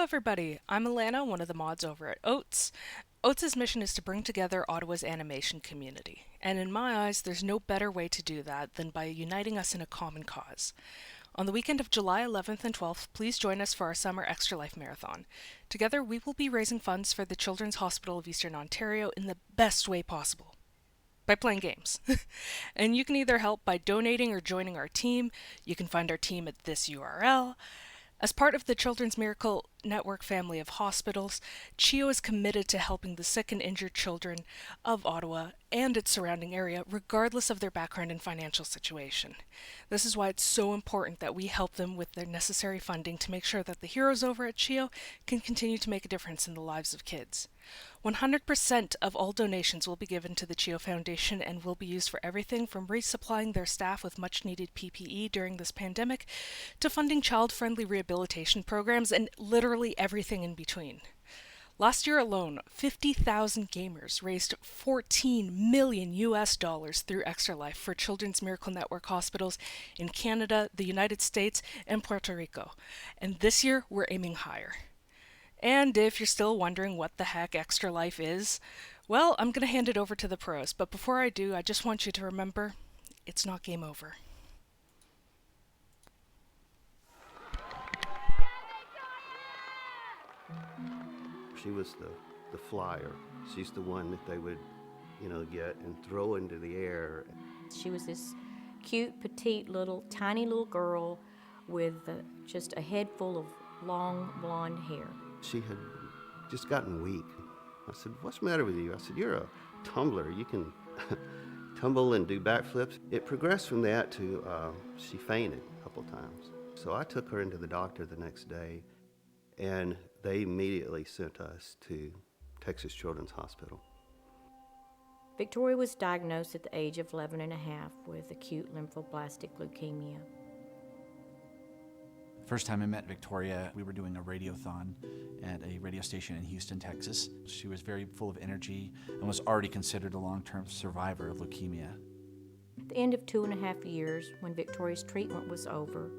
everybody. I'm Alana, one of the mods over at O.A.T.S. O.A.T.S.'s mission is to bring together Ottawa's animation community, and in my eyes, there's no better way to do that than by uniting us in a common cause. On the weekend of July 11th and 12th, please join us for our Summer Extra Life Marathon. Together, we will be raising funds for the Children's Hospital of Eastern Ontario in the best way possible. By playing games. And you can either help by donating or joining our team. You can find our team at this URL. As part of the Children's Miracle Network family of hospitals, CHEO is committed to helping the sick and injured children of Ottawa and its surrounding area, regardless of their background and financial situation. This is why it's so important that we help them with their necessary funding to make sure that the heroes over at CHEO can continue to make a difference in the lives of kids. 100% of all donations will be given to the CHEO Foundation and will be used for everything from resupplying their staff with much-needed PPE during this pandemic to funding child-friendly rehabilitation programs and literally everything in between. Last year alone, 50,000 gamers raised $14 million through Extra Life for Children's Miracle Network hospitals in Canada, the United States, and Puerto Rico. And this year, we're aiming higher. And if you're still wondering what the heck Extra Life is, well, I'm going to hand it over to the pros. But before I do, I just want you to remember, it's not game over. She was the flyer. She's the one that they would, get and throw into the air. She was this cute, petite, tiny little girl with just a head full of long blonde hair. She had just gotten weak. I said, "What's the matter with you?" I said, "You're a tumbler. You can tumble and do backflips." It progressed from that to she fainted a couple times. So I took her into the doctor the next day, and they immediately sent us to Texas Children's Hospital. Victoria was diagnosed at the age of 11 and a half with acute lymphoblastic leukemia. First time I met Victoria, we were doing a radiothon at a radio station in Houston, Texas. She was very full of energy and was already considered a long-term survivor of leukemia. At the end of 2.5 years, when Victoria's treatment was over,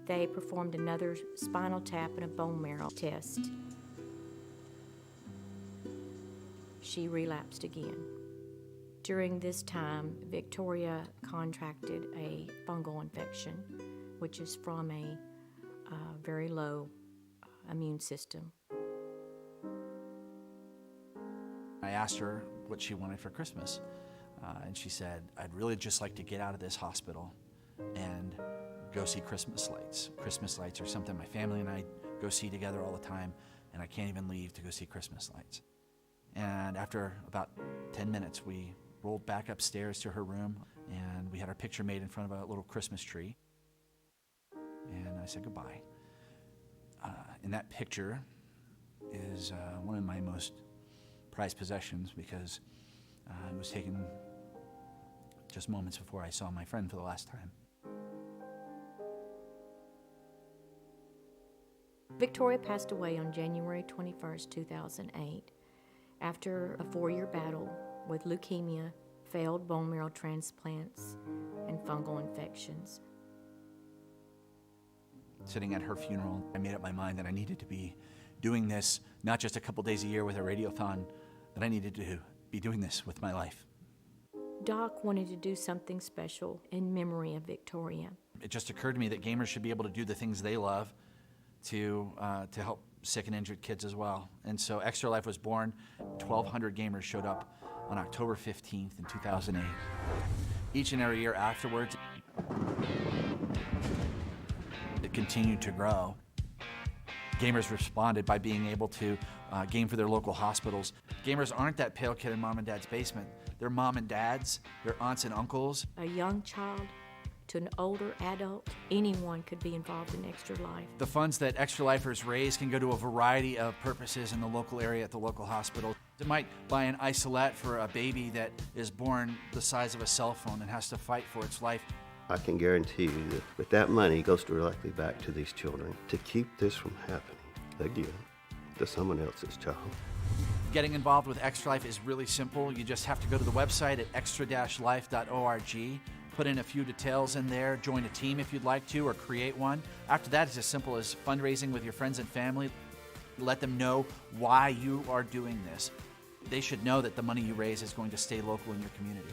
they performed another spinal tap and a bone marrow test. She relapsed again. During this time, Victoria contracted a fungal infection, which is from a very low immune system. I asked her what she wanted for Christmas, and she said, "I'd really just like to get out of this hospital and go see Christmas lights. Christmas lights are something my family and I go see together all the time, and I can't even leave to go see Christmas lights." And after about 10 minutes, we rolled back upstairs to her room, and we had our picture made in front of a little Christmas tree. And I said goodbye. In that picture is one of my most prized possessions because it was taken just moments before I saw my friend for the last time. Victoria passed away on January 21st, 2008, after a 4-year battle with leukemia, failed bone marrow transplants, and fungal infections. Sitting at her funeral, I made up my mind that I needed to be doing this not just a couple days a year with a radiothon, that I needed to be doing this with my life. Doc wanted to do something special in memory of Victoria. It just occurred to me that gamers should be able to do the things they love to help sick and injured kids as well. And so Extra Life was born. 1,200 gamers showed up on October 15th in 2008. Each and every year afterwards, it continued to grow. Gamers responded by being able to game for their local hospitals. Gamers aren't that pale kid in mom and dad's basement. They're mom and dads, they're aunts and uncles. A young child to an older adult, anyone could be involved in Extra Life. The funds that Extra Lifers raise can go to a variety of purposes in the local area at the local hospital. It might buy an isolette for a baby that is born the size of a cell phone and has to fight for its life. I can guarantee you that with that money, it goes directly back to these children to keep this from happening again to someone else's child. Getting involved with Extra Life is really simple. You just have to go to the website at extra-life.org, put in a few details in there, join a team if you'd like to, or create one. After that, it's as simple as fundraising with your friends and family. Let them know why you are doing this. They should know that the money you raise is going to stay local in your community.